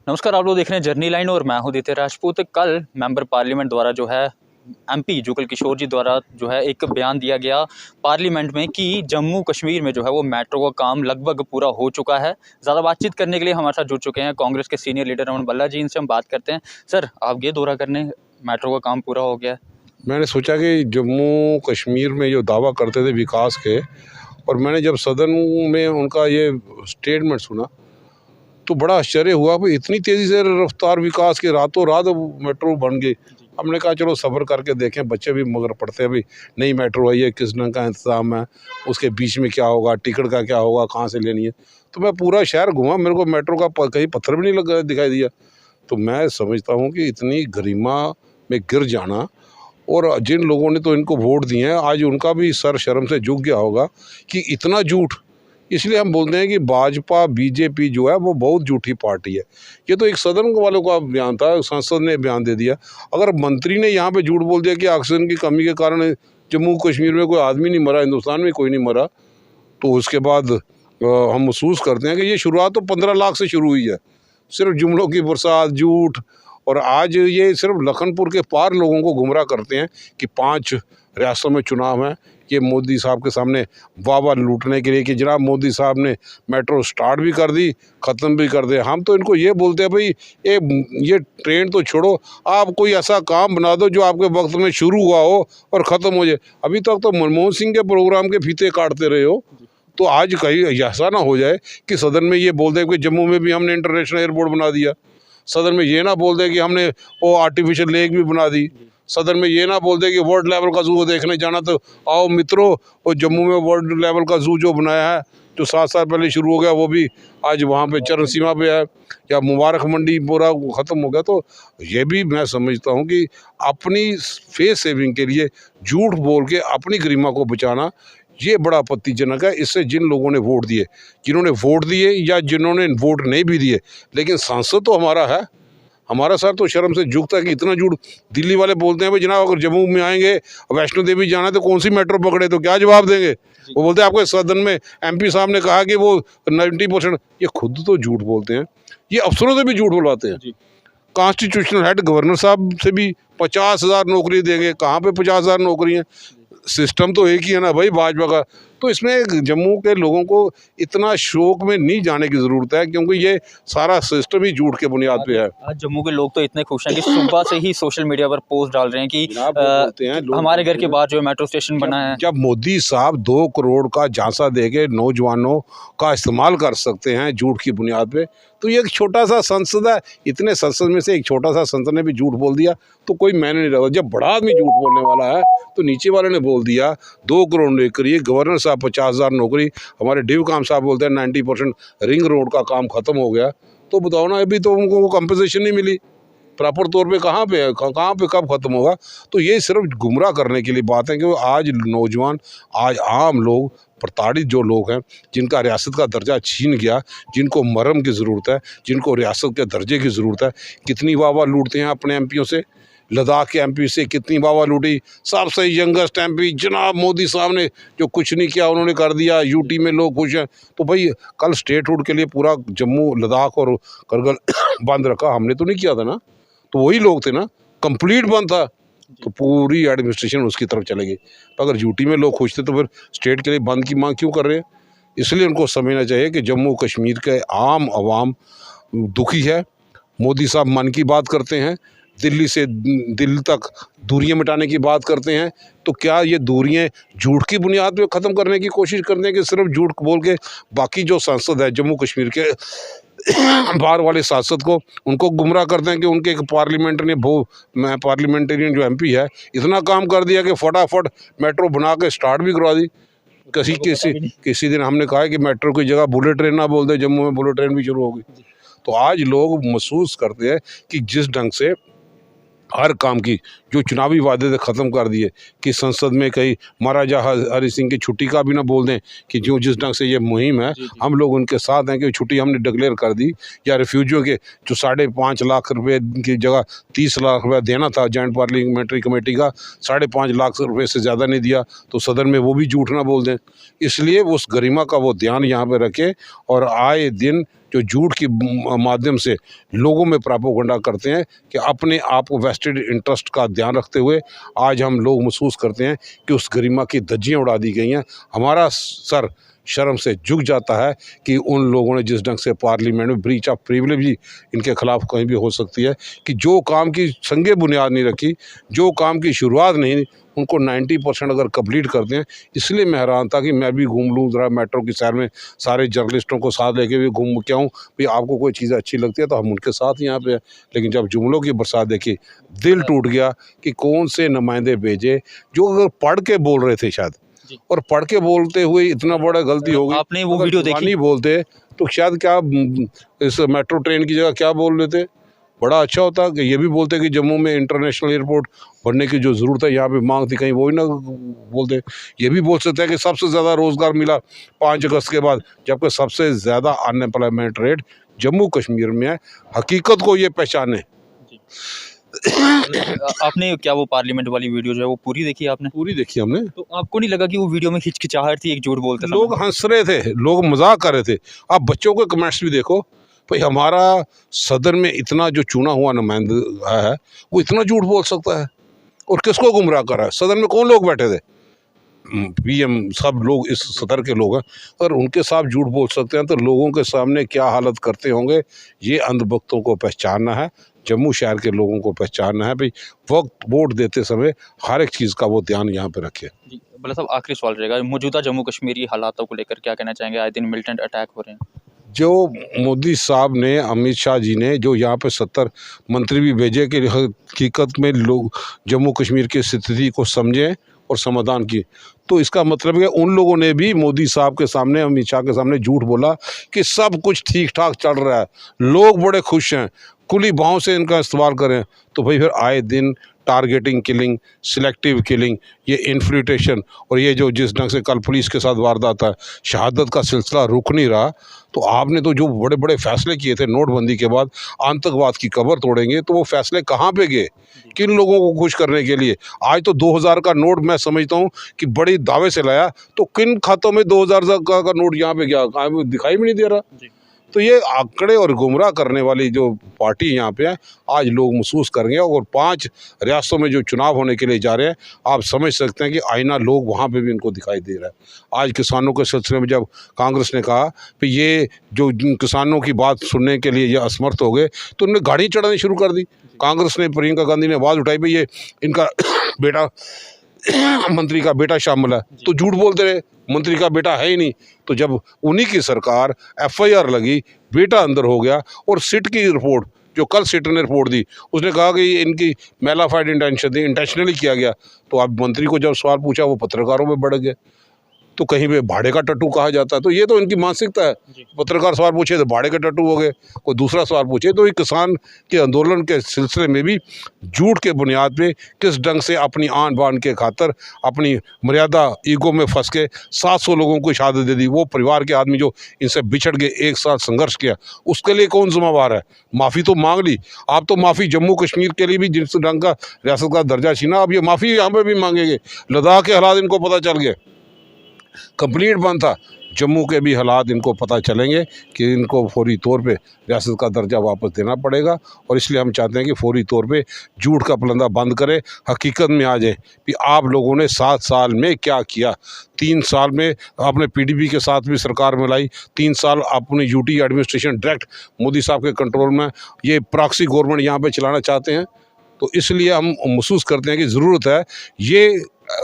नमस्कार, आप लोग देख रहे हैं जर्नी लाइन और मैं हूं दित्य राजपूत। कल मेंबर पार्लियामेंट द्वारा जो है एमपी जुगल किशोर जी द्वारा जो है एक बयान दिया गया पार्लियामेंट में कि जम्मू कश्मीर में जो है वो मेट्रो का काम लगभग पूरा हो चुका है। ज़्यादा बातचीत करने के लिए हमारे साथ जुड़ चुके हैं कांग्रेस के सीनियर लीडर रमन बल्ला जी। इनसे हम बात करते हैं। सर, आप ये दौरा करने मेट्रो का काम पूरा हो गया है? मैंने सोचा कि जम्मू कश्मीर में जो दावा करते थे विकास के, और मैंने जब सदन में उनका ये स्टेटमेंट सुना तो बड़ा आश्चर्य हुआ कि इतनी तेज़ी से रफ्तार विकास के, रातों रात मेट्रो बन गई। हमने कहा चलो सब्र करके देखें, बच्चे भी मगर पढ़ते हैं, अभी नई मेट्रो आई है, किस ढंग का इंतज़ाम है, उसके बीच में क्या होगा, टिकट का क्या होगा, कहाँ से लेनी है। तो मैं पूरा शहर घूमा, मेरे को मेट्रो का कहीं पत्थर भी नहीं लगा दिखाई दिया। तो मैं समझता हूँ कि इतनी गरिमा में गिर जाना, और जिन लोगों ने तो इनको वोट दिए हैं आज उनका भी सर शर्म से झुक गया होगा कि इतना झूठ। इसलिए हम बोलते हैं कि भाजपा बीजेपी जो है वो बहुत झूठी पार्टी है। ये तो एक सदन वालों का बयान था, संसद ने बयान दे दिया। अगर मंत्री ने यहाँ पे झूठ बोल दिया कि ऑक्सीजन की कमी के कारण जम्मू कश्मीर में कोई आदमी नहीं मरा, हिंदुस्तान में कोई नहीं मरा, तो उसके बाद हम महसूस करते हैं कि ये शुरुआत तो 15 लाख से शुरू हुई है। सिर्फ जुमलों की बरसात, झूठ। और आज ये सिर्फ लखनपुर के पार लोगों को गुमराह करते हैं कि 5 रियासतों में चुनाव हैं। ये मोदी साहब के सामने वाह लूटने के लिए कि जनाब मोदी साहब ने मेट्रो स्टार्ट भी कर दी, ख़त्म भी कर दे। हम तो इनको ये बोलते हैं भाई ये ट्रेन तो छोड़ो, आप कोई ऐसा काम बना दो जो आपके वक्त में शुरू हुआ हो और ख़त्म हो जाए। अभी तक तो मनमोहन सिंह के प्रोग्राम के फीते काटते रहे हो, तो आज कहीं ऐसा ना हो जाए कि सदन में ये बोल दें कि जम्मू में भी हमने इंटरनेशनल एयरपोर्ट बना दिया। सदन में ये ना बोल दें कि हमने वो आर्टिफिशियल लेक भी बना दी। सदन में ये ना बोल दें कि वर्ल्ड लेवल का जू देखने जाना, तो आओ मित्रों, वो जम्मू में वर्ल्ड लेवल का जू जो बनाया है, जो 7 साल पहले शुरू हो गया, वो भी आज वहाँ पे चरण सीमा पे है। या मुबारक मंडी पूरा ख़त्म हो गया। तो ये भी मैं समझता हूँ कि अपनी फेस सेविंग के लिए झूठ बोल के अपनी गरिमा को बचाना ये बड़ा आपत्तिजनक है। इससे जिन लोगों ने वोट दिए, जिन्होंने वोट दिए या जिन्होंने वोट नहीं भी दिए, लेकिन सांसद तो हमारा है। हमारा सर तो शर्म से झुकता है कि इतना झूठ। दिल्ली वाले बोलते हैं भाई जनाब अगर जम्मू में आएंगे, वैष्णो देवी जाना है तो कौन सी मेट्रो पकड़े, तो क्या जवाब देंगे? वो बोलते हैं आपके सदन में एमपी साहब ने कहा कि वो 90%। ये खुद तो झूठ बोलते हैं, ये अफसरों से भी झूठ बुलवाते हैं। कॉन्स्टिट्यूशनल हेड गवर्नर साहब से भी 50,000 नौकरी देंगे। कहाँ पे 50,000 नौकरी हैं? सिस्टम तो एक ही है ना भाई भाजपा का। तो इसमें जम्मू के लोगों को इतना शौक में नहीं जाने की ज़रूरत है, क्योंकि ये सारा सिस्टम ही झूठ के बुनियाद पे है। आज जम्मू के लोग तो इतने खुश हैं कि सुबह से ही सोशल मीडिया पर पोस्ट डाल रहे हैं कि हमारे घर के बाहर जो है मेट्रो स्टेशन बना है। जब मोदी साहब 2 करोड़ का झांसा देके नौजवानों का इस्तेमाल कर सकते हैं झूठ की बुनियाद पे, तो ये एक छोटा सा संसद है, इतने संसद में से एक छोटा सा संसद ने भी झूठ बोल दिया तो कोई मैंने नहीं रहा। जब बड़ा आदमी झूठ बोलने वाला है तो नीचे वाले ने बोल दिया 2 करोड़ नौकरी, गवर्नर साहब 50,000 नौकरी, हमारे डिव काम साहब बोलते हैं 90% रिंग रोड का काम खत्म हो गया। तो बताओ ना, अभी तो उनको कंपनसेशन नहीं मिली प्रॉपर तौर पे, कहाँ पे है, कहाँ पे कब खत्म होगा? तो ये सिर्फ गुमराह करने के लिए बात है कि आज नौजवान, आज आम लोग, प्रताड़ित जो लोग हैं, जिनका रियासत का दर्जा छीन गया, जिनको मरहम की ज़रूरत है, जिनको रियासत के दर्जे की ज़रूरत है, कितनी वाह लूटते हैं अपने एमपियों से। लद्दाख के एमपी से कितनी वाह लूटी, सबसे यंगेस्ट एमपी जनाब मोदी साहब ने जो कुछ नहीं किया उन्होंने कर दिया, यूटी में लोग खुश हैं। तो भाई कल स्टेटहुड के लिए पूरा जम्मू, लद्दाख और करगिल बंद रखा, हमने तो नहीं किया था ना, तो वही लोग थे ना, कंप्लीट बंद था, तो पूरी एडमिनिस्ट्रेशन उसकी तरफ चलेगी। तो अगर यूटी में लोग खुश थे तो फिर स्टेट के लिए बंद की मांग क्यों कर रहे हैं? इसलिए उनको समझना चाहिए कि जम्मू कश्मीर के आम आवाम दुखी है। मोदी साहब मन की बात करते हैं, दिल्ली से दिल्ली तक दूरियां मिटाने की बात करते हैं, तो क्या ये दूरियां झूठ की बुनियाद पे ख़त्म करने की कोशिश करते हैं कि सिर्फ झूठ बोल के बाकी जो सांसद है जम्मू कश्मीर के बाहर वाले सांसद को उनको गुमराह करते हैं कि उनके एक पार्लियामेंटेरियन जो एमपी है इतना काम कर दिया कि फटाफट मेट्रो बना के स्टार्ट भी करवा दी। किसी दिन हमने कहा है कि मेट्रो की जगह बुलेट ट्रेन ना बोल दे, जम्मू में बुलेट ट्रेन भी शुरू हो गई। तो आज लोग महसूस करते हैं कि जिस ढंग से हर काम की जो चुनावी वादे थे ख़त्म कर दिए, कि संसद में कहीं महाराजा हरि सिंह की छुट्टी का भी ना बोल दें, कि जो जिस ढंग से ये मुहिम है हम लोग उनके साथ हैं कि छुट्टी हमने डिक्लेयर कर दी, या रिफ्यूजियों के जो 5.5 लाख रुपए की जगह 30 लाख रुपया देना था जॉइंट पार्लियामेंट्री कमेटी का, 5.5 लाख रुपये से ज़्यादा नहीं दिया, तो सदन में वो भी झूठ ना बोल दें। इसलिए उस गरिमा का वो ध्यान यहाँ पर रखें और आए दिन जो झूठ की माध्यम से लोगों में प्रोपेगेंडा करते हैं कि अपने आप को वेस्टेड इंटरेस्ट का ध्यान रखते हुए आज हम लोग महसूस करते हैं कि उस गरिमा की धज्जियाँ उड़ा दी गई हैं। हमारा सर शर्म से झुक जाता है कि उन लोगों ने जिस ढंग से पार्लियामेंट में ब्रीच ऑफ प्रिविलेज भी इनके खिलाफ कहीं भी हो सकती है कि जो काम की संगे बुनियाद नहीं रखी, जो काम की शुरुआत नहीं, उनको 90% अगर कंप्लीट करते हैं। इसलिए मैं हैरान था कि मैं भी घूम लूँ ज़रा मेट्रो की सैर में, सारे जर्नलिस्टों को साथ लेके भी घूम के आऊँ, भाई आपको कोई चीज़ अच्छी लगती है तो हम उनके साथ यहाँ पे हैं। लेकिन जब जुमलों की बरसात देखी, दिल टूट गया कि कौन से नुमाइंदे भेजे जो अगर पढ़ के बोल रहे थे शायद, और पढ़ के बोलते हुए इतना बड़ा गलती हो गई। आपने वो वीडियो देखी? नहीं बोलते तो शायद क्या इस मेट्रो ट्रेन की जगह क्या बोल लेते, बड़ा अच्छा होता कि ये भी बोलते कि जम्मू में इंटरनेशनल एयरपोर्ट बनने की जो ज़रूरत है यहाँ पे मांग थी, कहीं वो ही ना बोलते। ये भी बोल सकते हैं कि सबसे ज़्यादा रोज़गार मिला 5 अगस्त के बाद, जबकि सबसे ज़्यादा अनएम्प्लॉयमेंट रेट जम्मू कश्मीर में है। हकीकत को ये पहचाने। आपने क्या वो पार्लियामेंट वाली वीडियो जो है वो पूरी देखी आपने? पूरी देखी हमने। तो आपको नहीं लगा कि वो वीडियो में हिचकिचाहट थी एक झूठ बोलते समय? लोग हंस रहे थे, लोग मजाक कर रहे थे। आप बच्चों के कमेंट्स भी देखो, भाई हमारा सदन में इतना जो चुना हुआ नुमाइंदा है वो इतना झूठ बोल सकता है और किसको गुमराह कर रहा है? सदन में कौन लोग बैठे थे? पीएम सब लोग इस सदर के लोग हैं। अगर उनके साथ झूठ बोल सकते हैं तो लोगों के सामने क्या हालत करते होंगे, ये अंधभक्तों को पहचानना है, जम्मू शहर के लोगों को पहचानना है। भाई वक्त वोट देते समय हर एक चीज़ का वो ध्यान यहाँ पे रखे। जी बल्ला साहब, आखिरी सवाल रहेगा, मौजूदा जम्मू कश्मीरी हालातों को लेकर क्या कहना चाहेंगे? आए दिन मिलिटेंट अटैक हो रहे हैं। जो मोदी साहब ने, अमित शाह जी ने जो यहाँ पे 70 मंत्री भी भेजे कि हकीकत में लोग जम्मू कश्मीर की स्थिति को समझें और समाधान की, तो इसका मतलब है उन लोगों ने भी मोदी साहब के सामने, अमित शाह के सामने झूठ बोला कि सब कुछ ठीक ठाक चल रहा है, लोग बड़े खुश हैं, खुली बाहों से इनका इस्तेमाल करें। तो भाई फिर आए दिन टारगेटिंग किलिंग, सिलेक्टिव किलिंग, ये इन्फिल्ट्रेशन और ये जो जिस ढंग से कल पुलिस के साथ वारदात है, शहादत का सिलसिला रुक नहीं रहा। तो आपने तो जो बड़े बड़े फैसले किए थे नोटबंदी के बाद, आतंकवाद की कबर तोड़ेंगे, तो वो फैसले कहाँ पे गए? किन लोगों को खुश करने के लिए? आज तो 2000 का नोट मैं समझता हूँ कि बड़ी दावे से लाया, तो किन खातों में 2000 का नोट यहाँ पे गया? दिखाई भी नहीं दे रहा। तो ये आंकड़े और गुमराह करने वाली जो पार्टी यहाँ पे है, आज लोग महसूस करेंगे। और 5 रियासतों में जो चुनाव होने के लिए जा रहे हैं, आप समझ सकते हैं कि आईना लोग वहाँ पे भी इनको दिखाई दे रहा है। आज किसानों के सिलसिले में जब कांग्रेस ने कहा कि ये जो किसानों की बात सुनने के लिए ये असमर्थ हो गए, तो उन्होंने गाड़ी चढ़ानी शुरू कर दी। कांग्रेस ने, प्रियंका गांधी ने आवाज़ उठाई, भाई ये इनका बेटा मंत्री का बेटा शामिल है, तो झूठ बोलते रहे, मंत्री का बेटा है ही नहीं। तो जब उन्हीं की सरकार, एफआईआर लगी, बेटा अंदर हो गया, और सिट की रिपोर्ट जो कल सिट ने रिपोर्ट दी, उसने कहा कि इनकी मेलाफाइड इंटेंशन थी, इंटेंशनली किया गया। तो अब मंत्री को जब सवाल पूछा, वो पत्रकारों में बढ़ गए, तो कहीं पे भाड़े का टट्टू कहा जाता है। तो ये तो इनकी मानसिकता है, पत्रकार सवाल पूछे तो भाड़े के टट्टू हो गए, कोई दूसरा सवाल पूछे तो ये किसान के आंदोलन के सिलसिले में भी झूठ के बुनियाद पे किस ढंग से अपनी आन बान के खातर, अपनी मर्यादा ईगो में फंस के 700 लोगों को शहादत दे दी। वो परिवार के आदमी जो इनसे बिछड़ गए, एक साथ संघर्ष किया, उसके लिए कौन जिम्मेवार है? माफ़ी तो मांग ली आप, तो माफ़ी जम्मू कश्मीर के लिए भी जिस ढंग का रियासत का दर्जा छीना, अब ये माफ़ी यहाँ पर भी मांगेंगे। लद्दाख के हालात इनको पता चल गए, कंप्लीट बंद था, जम्मू के भी हालात इनको पता चलेंगे कि इनको फौरी तौर पे रियासत का दर्जा वापस देना पड़ेगा। और इसलिए हम चाहते हैं कि फौरी तौर पे झूठ का पलंदा बंद करें, हकीकत में आ जाए कि आप लोगों ने 7 साल में क्या किया। 3 साल में आपने पीडीपी के साथ भी सरकार में लाई, 3 साल अपनी यूटी एडमिनिस्ट्रेशन डायरेक्ट मोदी साहब के कंट्रोल में, ये प्रॉक्सी गवर्नमेंट यहाँ पर चलाना चाहते हैं। तो इसलिए हम महसूस करते हैं कि ज़रूरत है, ये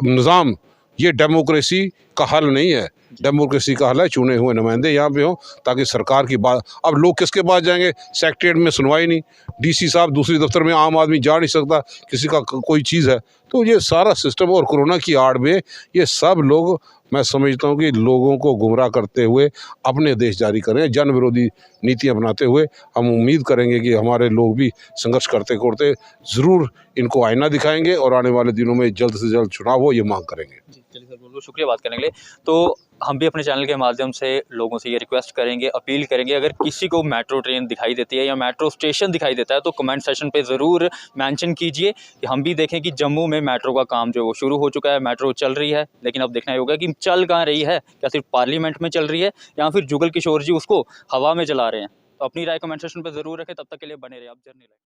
निज़ाम, ये डेमोक्रेसी का हल नहीं है। डेमोक्रेसी का हल है चुने हुए नुमाइंदे यहाँ पे हों, ताकि सरकार की बात, अब लोग किसके पास जाएंगे? सेक्रेटरीट में सुनवाई नहीं, डीसी साहब दूसरी दफ्तर में आम आदमी जा नहीं सकता, किसी का कोई चीज़ है। तो ये सारा सिस्टम, और कोरोना की आड़ में ये सब लोग, मैं समझता हूँ कि लोगों को गुमराह करते हुए अपने देश जारी करें, जन विरोधी नीतियाँ बनाते हुए। हम उम्मीद करेंगे कि हमारे लोग भी संघर्ष करते करते ज़रूर इनको आईना दिखाएंगे और आने वाले दिनों में जल्द से जल्द चुनाव हो, ये मांग करेंगे। चलिए सर, बहुत बहुत शुक्रिया बात करने के लिए। तो हम भी अपने चैनल के माध्यम से लोगों से ये रिक्वेस्ट करेंगे, अपील करेंगे, अगर किसी को मेट्रो ट्रेन दिखाई देती है या मेट्रो स्टेशन दिखाई देता है तो कमेंट सेशन पे ज़रूर मेंशन कीजिए कि हम भी देखें कि जम्मू में मेट्रो का काम जो वो शुरू हो चुका है, मेट्रो चल रही है। लेकिन अब देखना होगा कि चल कहाँ रही है, क्या सिर्फ पार्लियामेंट में चल रही है या फिर जुगल किशोर जी उसको हवा में चला रहे हैं। अपनी राय कमेंट सेक्शन पर ज़रूर रखें। तब तक के लिए बने रहे आप जर्नी लाइन।